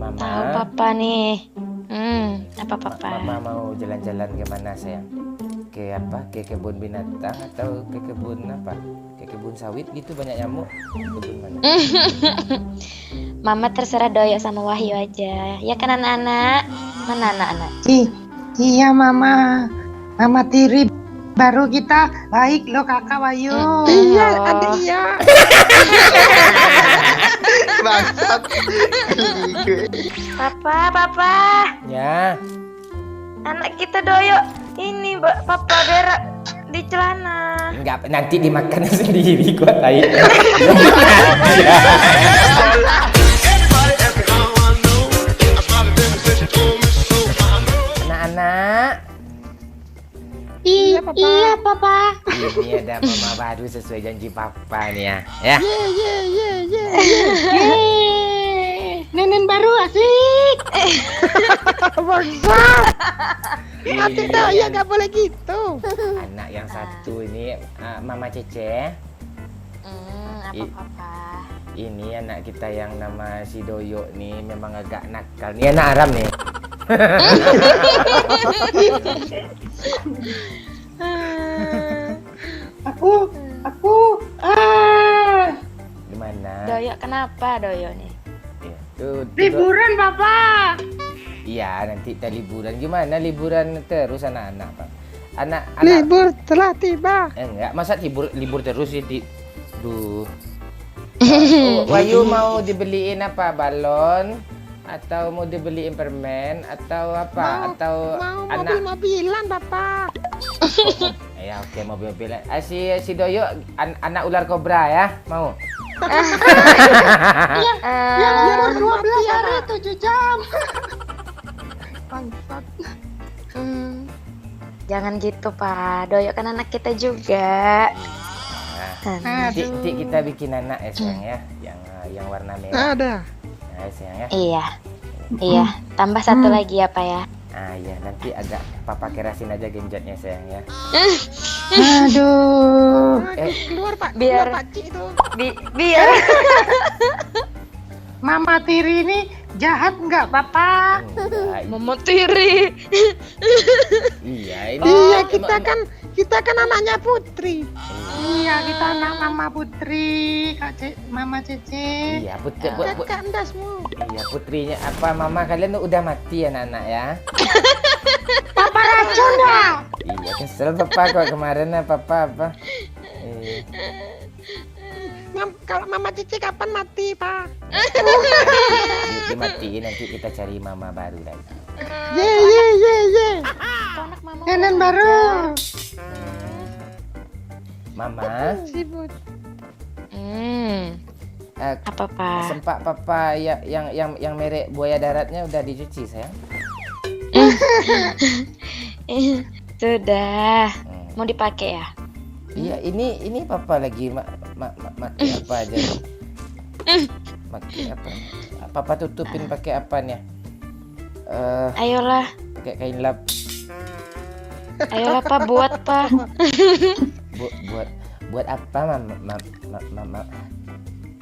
Tahu Mama, papa nih. Apa papa? Mama mau jalan-jalan ke mana sayang? Ke apa? Ke kebun binatang atau ke kebun apa? Ke kebun sawit gitu banyak nyamuk. Kebun mana? Mama terserah Doyo sama Wahyu aja. Ya kan anak-anak? Mana anak-anak? Iya mama, mama tiri baru kita baik loh kakak Wayu. Iya, Oh. ada iya. Bangsat. Papa. Ya, Anak kita Doyo. Ini papa berak di celana. enggak nanti dimakan sendiri gua tai. Anak-anak, Iya, Papa. Iya papa. ini ada mama baru sesuai janji papa nih ya. Ya. Ye. Nenen baru asik. Bangsat. Mati Ini dah, ya yang- gak boleh gitu. Anak yang satu ini Mama Cece. Apa I- papa? Ini anak kita yang nama si Doyo nih memang agak nakal. Ini anak Aram nih. Aku. Gimana? Doyo kenapa Doyo nih? Iya. Tuh, Liburan papa. Iya, nanti kita liburan. Gimana liburan terus anak-anak, Pak? Anak-anak Libur telah tiba. enggak, masa libur terus sih Duh. Oh, Wahyu mau dibeliin apa? Balon atau mau dibeliin permen atau apa? Atau Mau anak mobil-mobilan, Papa. ya oke mobil-mobilan. Si Doyo anak ular kobra ya, mau? Biar 12 hari 7 jam. Bangsat. Jangan gitu Pak. Doyo kan anak kita juga. Nanti kita bikin anak ya sayang ya, yang warna merah. Ada. Nah, sayang ya. Iya. Tambah satu lagi ya Pak ya. Ah ya, nanti agak papa kerasin aja genjotnya sayang ya. Aduh. Keluar, Pak. Biar- Keluar, Pak Cik itu. Biar. Mama tiri ini jahat nggak papa? Enggak, Mama tiri. iya ini. Iya, kita kan anaknya Putri. Iya kita anak mama putri, mama Cece. Iya, Kakak ndasmu. iya putrinya apa mama kalian tuh udah mati anak-anak ya. Papa racun ya? Iya, kesel papa kok kemarin apa. Iya. Kalau Mama Cici kapan mati, Pak? Dimatiin nanti kita cari mama baru lagi. Ye. Kau anak mama. Nenen baru. Mama, Sibuk. Apa Pak? sempak papa yang merek buaya daratnya udah dicuci sayang. Sudah. Mau dipakai ya? Iya, ini papa lagi maki apa aja nih. Maki apa? Papa tutupin pakai apa nih? Ayolah. Pakai kain lap. Ayolah Pak buat Pak. Buat apa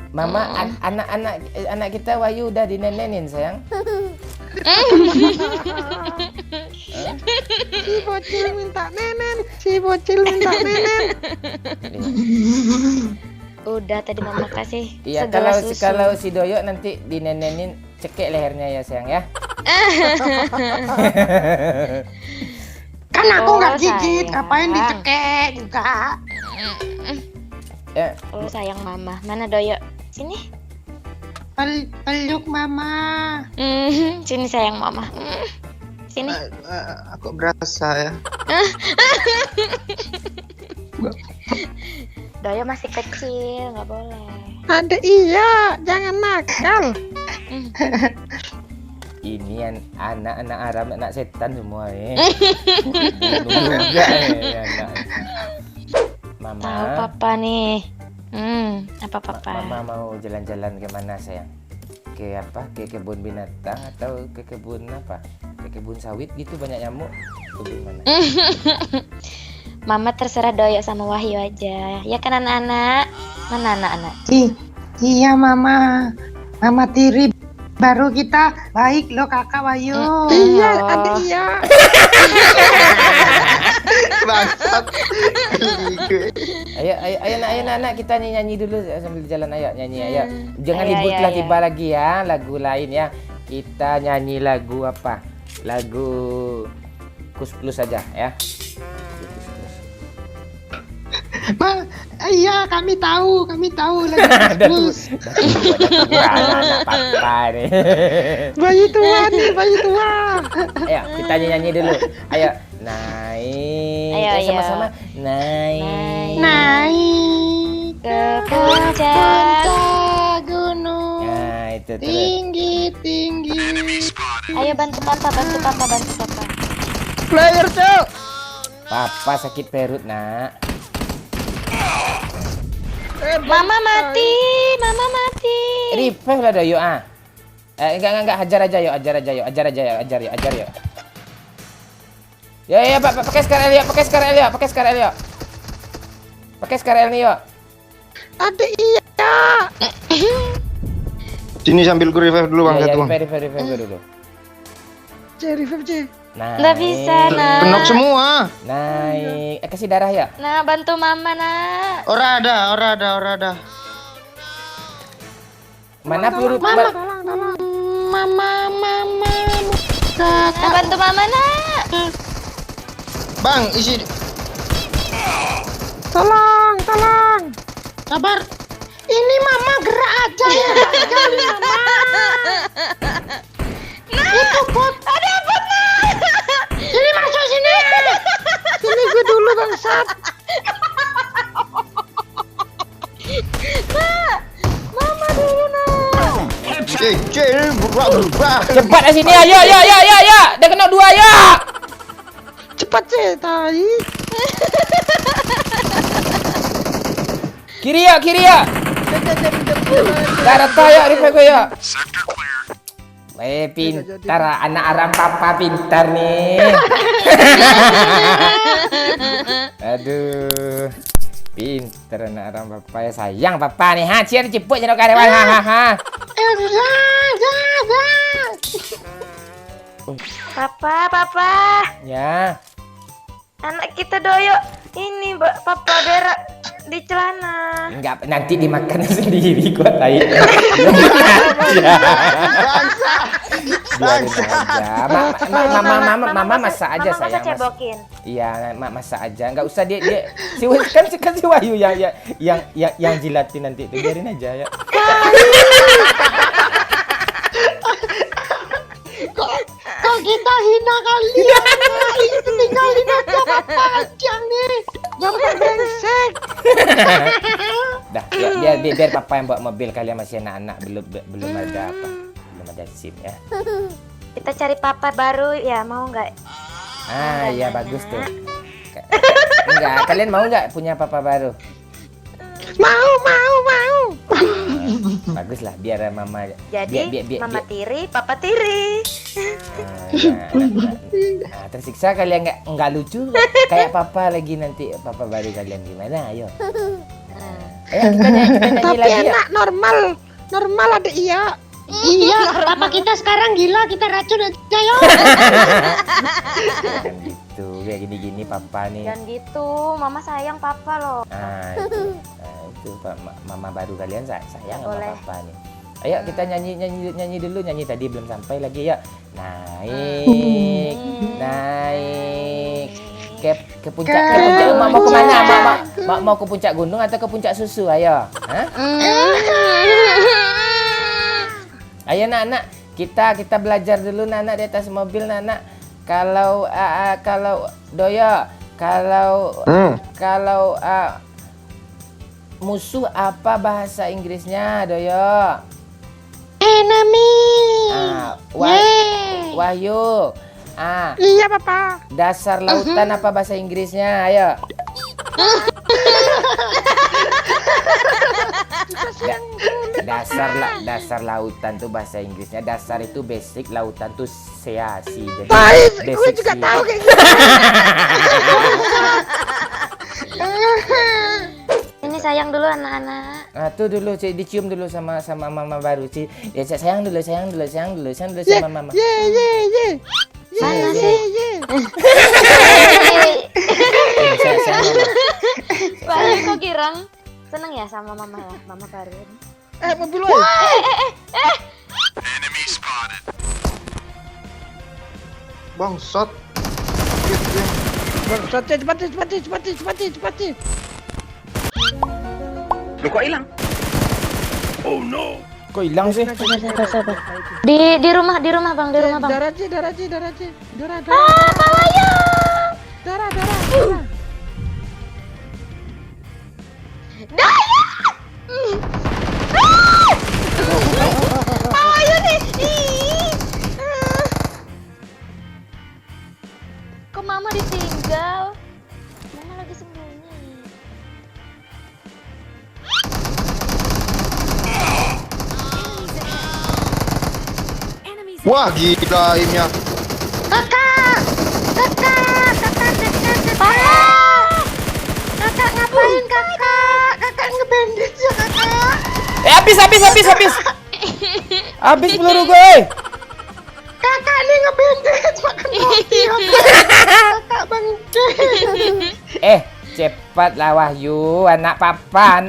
mama anak kita Wahyu udah dinenenin sayang. Si bocil minta nenen. Udah tadi mama kasih Iya, segelas susu. kalau si Doyo nanti dinenenin cekek lehernya ya sayang ya. Kan aku nggak gigit, sayang. ngapain dicekek juga? Ya, Oh sayang mama. Mana Doyo? Sini. Peluk mama. Sini sayang mama. Sini. Aku berasa ya. Doyo masih kecil, nggak boleh. Ada iya, jangan nakal. ini anak-anak Aram, anak setan semua nih. Bunuh juga nih anak. Mama. Tahu papa nih. Apa papa? Mama mau jalan-jalan ke mana sayang? Ke apa? Ke kebun binatang atau ke kebun apa? Ke kebun sawit gitu banyak nyamuk. Kebun mana? Mama terserah Doyo sama Wahyu aja. Ya kan anak-anak? Mana anak-anak? Iya mama, mama tiri baru kita baik loh kakak Wahyu. Iya, ada iya. Bangsat. Geli gue. Ayo nak kita nyanyi dulu sambil jalan, ayo nyanyi ayo. Jangan Ayo, libur ayo, telah ayo. tiba lagi ya, lagu lain ya. Kita nyanyi lagu apa? Lagu Kus Plus saja ya. Iya, kami tahu lagi terus. Anak papa nih. Bayi tua nih, bayi tua. Ayo kita nyanyi dulu. Ayo naik. Ayo, ayo. Sama-sama naik. Naik Ke puncak. gunung Nah itu terus. tinggi. Ayo bantu papa. Player tuh. Papa sakit perut nak. Mama mati. Revive lah dah yuk ah. Enggak hajar aja yuk. Ya Pak, pakai skarel yuk. Pakai skarel nih yuk. Ada iya. Sini sambil ku revive dulu bang, Ya, satu bang. revive dulu. Revive C. Nah. Nggak bisa nak. Penok semua. Naik. Kasih darah ya. Nah bantu mama nak. Ora ada. Mana peluru? Mama. Nah bantu mama nak. Bang, isi. Tolong. Sabar. Ini mama gerak aja ya. Kali mama. Itu bot. Ada apa nak? Ini masuk sini. Sini gue dulu bangsat. Mama dulu nak. Cepat ke sini ayo. Dah kena 2 ya. Cepat C tadi. Kiri ya. Darah ya, revive gue ya. Pintar anak aram papa pintar nih. Aduh. Pintar anak aram papa ya, sayang papa nih. Ha, ciar cepet jangan karyawan. Ha. Papa. Ya. Anak kita doyok ini papa berak di celana. Enggak, nanti dimakan sendiri gua tai. Biarin aja. Mama masak aja Mama sayang. masa cebokin. Iya, masak aja. Enggak usah dia kan si Wahyu yang jilatin nanti itu. Biarin aja ya. Kok kita hina kalian? Tinggalin aja papa aja nih. Bapak brengsek. Dah, biar papa yang bawa mobil, kalian masih anak-anak belum ada apa? Belum ada SIM ya. Kita cari papa baru ya, mau nggak? Ya bagus tuh. Enggak, kalian mau nggak punya papa baru? Mau. Bagus lah, biar mama. Jadi biar, mama tiri, papa tiri. Tersiksa kalian nggak lucu kayak papa lagi nanti papa baru kalian gimana? Ayo. Ayo kita nyanyi Tapi lagi ya. enak normal ada iya. Iya, papa kita sekarang gila, kita racun aja ya. Jangan gitu, kayak gini-gini papa nih. Jangan gitu, mama sayang papa loh. Itu mama baru kalian sayang sama Boleh. papa nih. Ayo kita nyanyi dulu, nyanyi tadi belum sampai lagi ya. Naik ke puncak mau kemana? Mau ke puncak gunung atau ke puncak susu? Ayo. Hah? Ayo nak, kita belajar dulu nak di atas mobil nak. Kalau Doyo, kalau musuh apa bahasa Inggrisnya Doyo? Enemy. Wahyu. Iya papa. Dasar lautan apa bahasa Inggrisnya? Ayo. Dasar lautan tuh bahasa Inggrisnya. Dasar itu basic, lautan tuh sea. Jadi Gue juga tahu kayak gitu. Ini Sini sayang dulu anak-anak. Ah, tuh dulu, Cik, dicium dulu sama mama baru, Cik. Ya, Cik, sayang dulu sama mama. Ye. Mana sih? Sayang mama. Wahyu kok girang? Seneng ya sama mama ya, mama baru. Mobil lo. Bangsat. Cepat. Kok hilang sih? Sabar. Di rumah Bang, di rumah Bang. Darah. Bang Wahyu. Darah. Bang Wahyu nih. Kok mama ditinggal? Mama lagi sembunyi. Wah, gila aimnya. Kakak ngapain kakak? Kakak ngebandit ya kakak. Habis. Habis peluru gue. Kakak nih ngebandit makan roti. Kakak bangke. Cepatlah Wahyu, anak papa,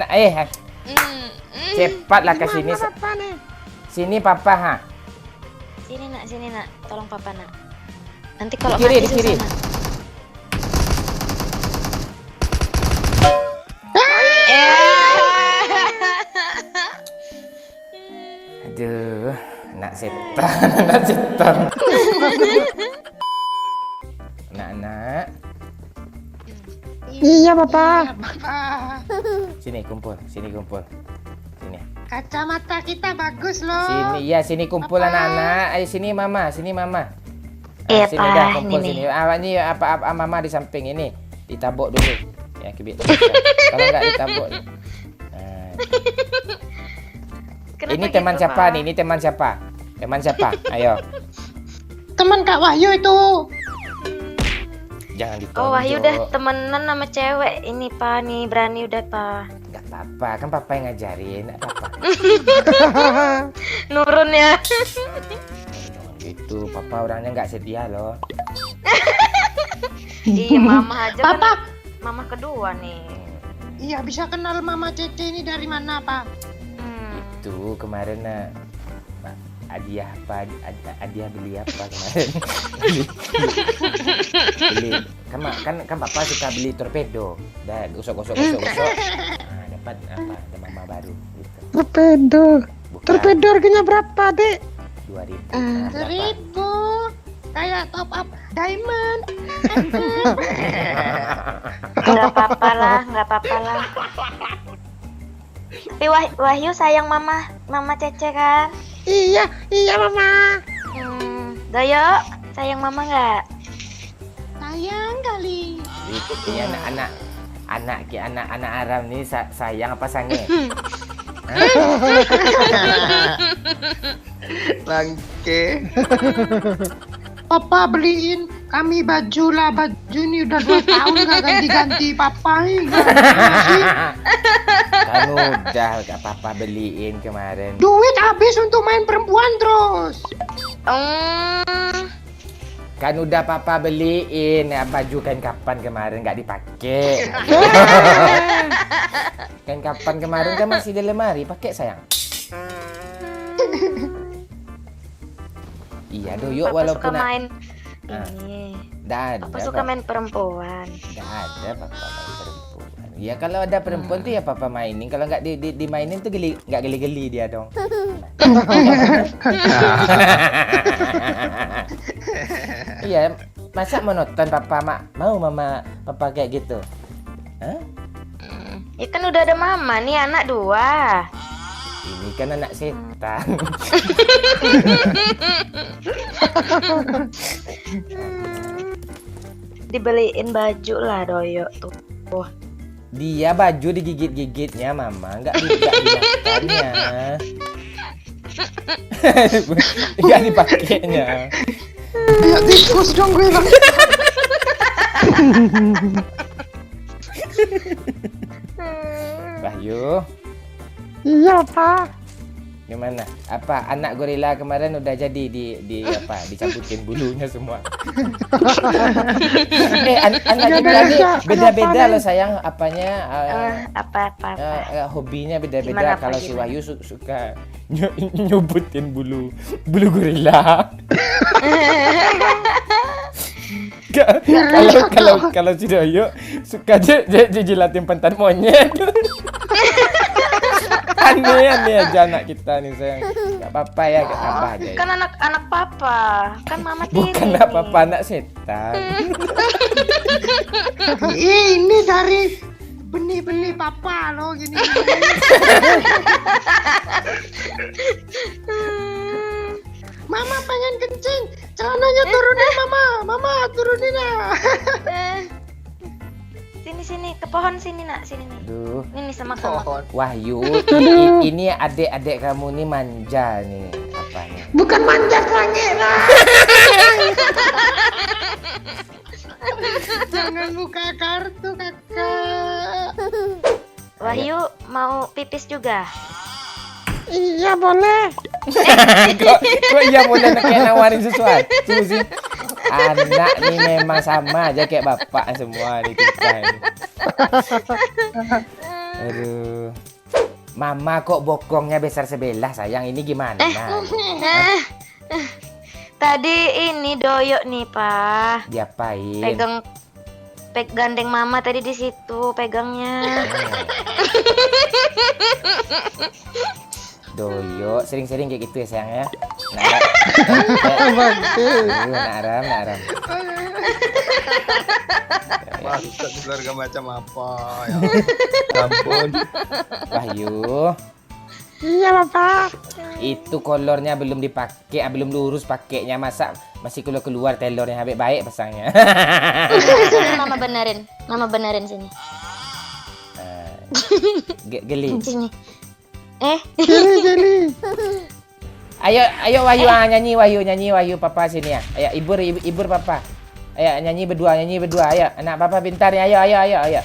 cepatlah ke sini. Apa nih? Sini papa, ha. Sini nak, tolong papa nak. Nanti kalau Di kiri, mati di kiri. susah, Nak. Aduh, anak setan. Anak-anak, Iya, Papa. sini kumpul. Sini. Kacamata kita bagus loh. Sini kumpul anak-anak. Ayo sini mama. Iya, Sini Pak, dah kumpul ini sini. Ini apa mama di samping ini. Ditabuk dulu. Ya, kibit. Kalau enggak ditabuk. Nah. Kenapa Ini teman gitu, siapa Pak? nih? Ini teman siapa? Ayo. Teman Kak Wahyu itu. Jangan ditonjok. Oh, Wahyu udah temenan sama cewek. Ini Pak, nih berani udah Pak. Enggak apa-apa, kan papa yang ngajarin. Enggak apa-apa. Nurun ya. Jangan gitu, papa orangnya nggak setia loh. Iya, mama aja Papa. kan. Mama kedua nih. Iya bisa kenal Mama Cece ini dari mana Pak? Itu kemarin hadiah beli apa kemarin? beli kan papa suka beli torpedo. Dah gosok. Nah, dapat apa? Ada mama baru gitu. Torpedo. Bukan. Torpedo harganya berapa, Dek? 2.000. Nah, berapa? 1.000. Kayak top up diamond. Nggak apa-apa lah. Tapi Wahyu sayang mama Cece kan? Iya, Mama. Doyo, sayang mama nggak? Sayang kali. Ini anak Aram nih sayang apa sange? Bangke. Papa beliin kami baju lah. Baju ini udah 2 tahun gak ganti-ganti Papa ini. Kan udah gak papa beliin kemarin. Duit habis untuk main perempuan terus. Kan udah papa beliin ya, baju kain kapan kemarin nggak dipakai. Kain kapan kemarin kan masih di lemari, pakai sayang. Iya Doyok, Papa walaupun suka main Ah. ini. nggak ada. Papa suka main perempuan. Nggak ada papa main perempuan. Ya kalau ada perempuan tuh ya papa mainin. Kalau nggak dimainin tuh nggak geli-geli dia dong. Iya, masa monoton papa mau mama papa kayak gitu? Hah? Ya kan udah ada mama nih, anak 2. Ini kan anak setan. Dibeliin baju lah Doyo tuh. Dia baju digigit-gigitnya mama, nggak dimakannya. Nggak dipakainya. Ya tikus dong gue bang. Wahyu, Iya, Pak. gimana? Apa anak gorila kemarin udah jadi di apa? Dicabutin bulunya semua. Anak kita nih beda-beda loh sayang, apanya Apa. hobinya Gimana, beda-beda. Pak? Kalau si Gimana? Wahyu suka nyobutin bulu gorila. Kalau si Doyo suka jilatin pantat monyet. Aneh aja anak kita nih sayang. Gak apa-apa ya, gak apa aja ya. Kan anak papa, kan mama tiri. Bukan nih. apa-apa, anak setan. Ini dari benih-benih papa loh gini. Mama pengen kencing, celananya turunin mama turunin lah. Sini ke pohon sini nak, sini nih. Aduh, Ini sama kamu. Pohon. Wahyu, ini adik-adik kamu nih manja nih. Apa nih? Bukan manjat lagi lah. Jangan buka kartu kakak. Wahyu mau pipis juga? Iya, boleh. kok iya boleh kayak nawarin sesuatu sih? Anak nih memang sama aja kayak bapak semua nih kita ini. Aduh. Mama kok bokongnya besar sebelah sayang, ini gimana? Tadi ini Doyo nih, Pak. Diapain? Gandeng mama tadi di situ pegangnya. Doyo, sering-sering kayak gitu ya sayang ya. Nak Aram. Bangsat keluarga macam apa ya? Ampun. Wahyu, Iya, Bapak. itu kolornya belum dipakai, belum lurus pakainya, masa masih keluar telurnya habis baik pasangnya. Sini mama benerin sini. Geli. Sini. Jeli. Ayo Wahyu nyanyi Wahyu papa sini ya. Ayo ibur papa. Ayo nyanyi berdua. Ayo anak papa pintar nih. Ayo.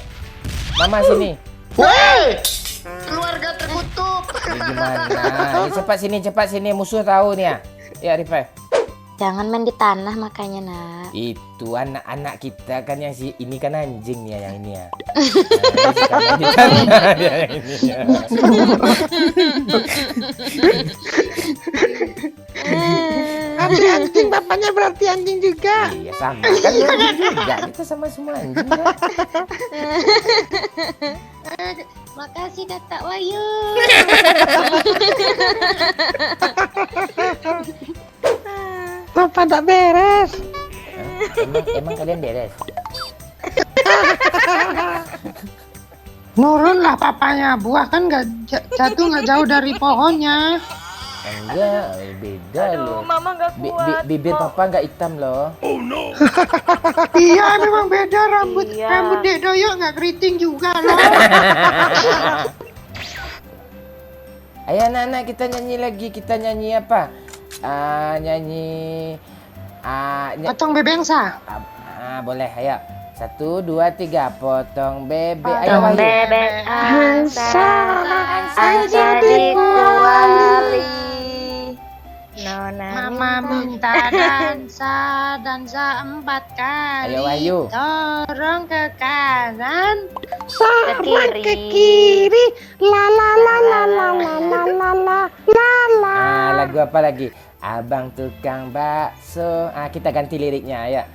Mama sini. Woi! Keluarga terkutuk. Ini gimana? Cepat sini musuh tahu nih ya. Ya Rifai. Jangan main di tanah makanya, Nak. Itu anak-anak kita kan yang ini kan anjing nih yang ini ya. Nah, dia suka main di tanah dia yang ini ya. Ada anjing, bapaknya berarti anjing juga. Iya sama kan anjing juga. Kita sama semua anjing ya. Makasih Kakak Wahyu. Bapak tak beres. Emang kalian beres? Nurun lah papanya, buah kan nggak jatuh nggak jauh dari pohonnya. Enggak, beda loh. Mama nggak kuat. Bibir papa nggak hitam loh. Iya memang beda rambut Iya. Dek Doyo nggak keriting juga loh. Ayo anak-anak kita nyanyi lagi. Kita nyanyi apa? Nyanyi Potong bebengsa. boleh ayo. 1, 2, 3 potong bebek. Ayo Potong Wahyu. bebek angsa jadi kuali. Nona Mama minta dansa 4 kali. Ayo, Wahyu. Dorong ke kanan. Sama kiri. ke kiri. La la la la la la la la la la la. Lagu apa lagi? Abang tukang bakso. Kita ganti liriknya ya.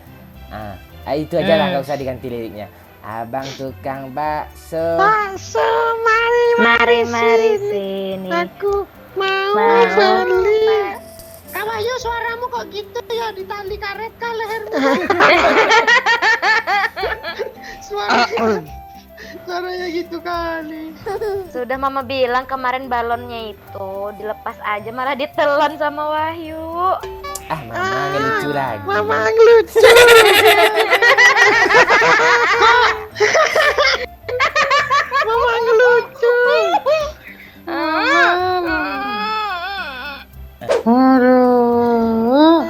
Itu aja lah, nggak usah diganti liriknya. Abang tukang bakso. Bakso, Mari sini. Aku mau Mau. beli. Kak Wahyu suaramu kok gitu ya, ditali karet kah lehermu? Suaranya gitu kali. Sudah mama bilang kemarin balonnya itu dilepas aja malah ditelan sama Wahyu. Mama ngelucu lagi. Mama ngelucu. Mama ngelucu. Aduh.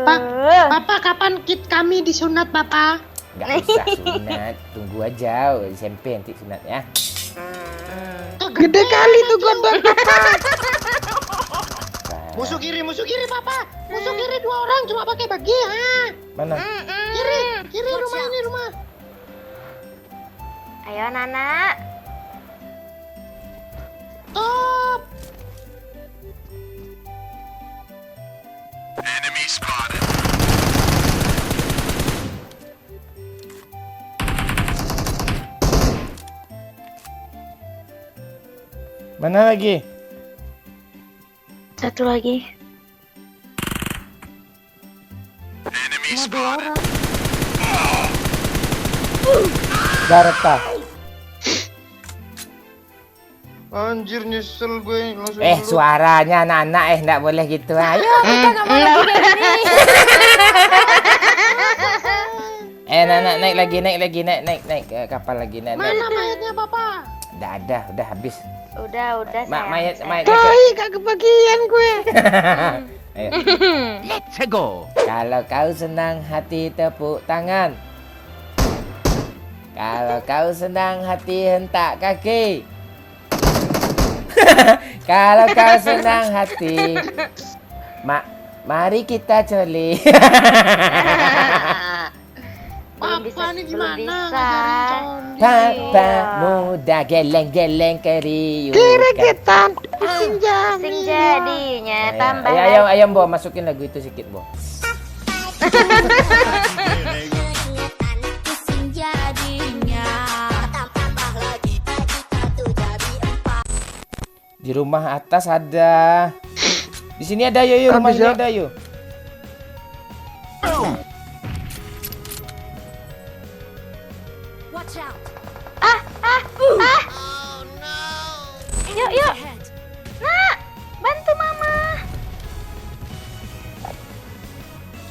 Aduh. Papa kapan kami disunat Papa? Nggak usah sunat, tunggu aja SMP nanti sunat ya. Gede kali tuh godok papa. Musuh kiri papa. Musuh kiri 2 orang cuma pakai bagi. Mana? Kiri rumah ini rumah. Ayo Nana. Top. Mana lagi? Satu lagi. Cuma 2 orang. Garta. Anjir nyesel gue langsung. Suaranya anak-anak enggak boleh gitu. Ayo, kita enggak mau lagi kayak gini. Naik lagi, naik ke kapal lagi, naik. Mana mayatnya papa? Udah ada, udah habis. Udah sayang. Mayat. Tai gak kebagian gue. Ayo. Let's go. Kalau kau senang hati tepuk tangan. Kalau kau senang hati hentak kaki. Kalau kau senang hati, mari kita coli. Papa nih gimana bisa. ngajarin Condi? Papa muda geleng-geleng keriukan. Kira kita pinjam. Sing jadinya tambah Ayo, Bo, masukin lagu itu sedikit, Bo. Di rumah atas ada. Di sini ada yo, rumah ini ada yo. Yuk. Nak, bantu mama.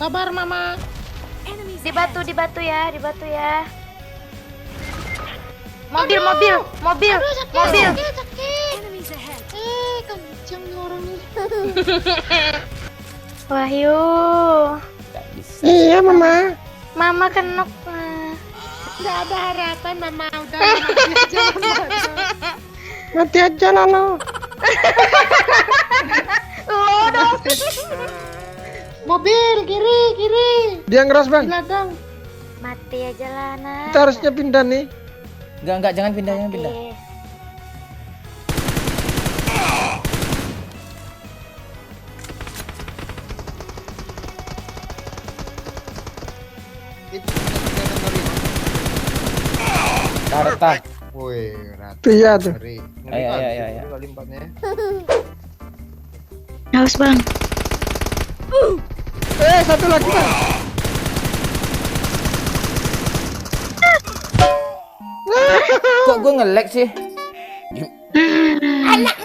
Sabar mama. Di batu ya. Mobil. Kenceng nih orang ini. Wahyu. Tak bisa. Iya mama. Mama kenok. Gak ada harapan mama udah Mati aja lah lo. Lo dong. Mobil kiri. Dia ngeras bang. Ladang. Mati aja lah, Nak. Kita harusnya pindah nih. Enggak, jangan pindah. Iya. Karta. Woi, rata. Iya tuh. Ngeri. Ayo. Kali empatnya. Haus, Bang. Satu lagi bang. Kok gue nge-lag sih? Anak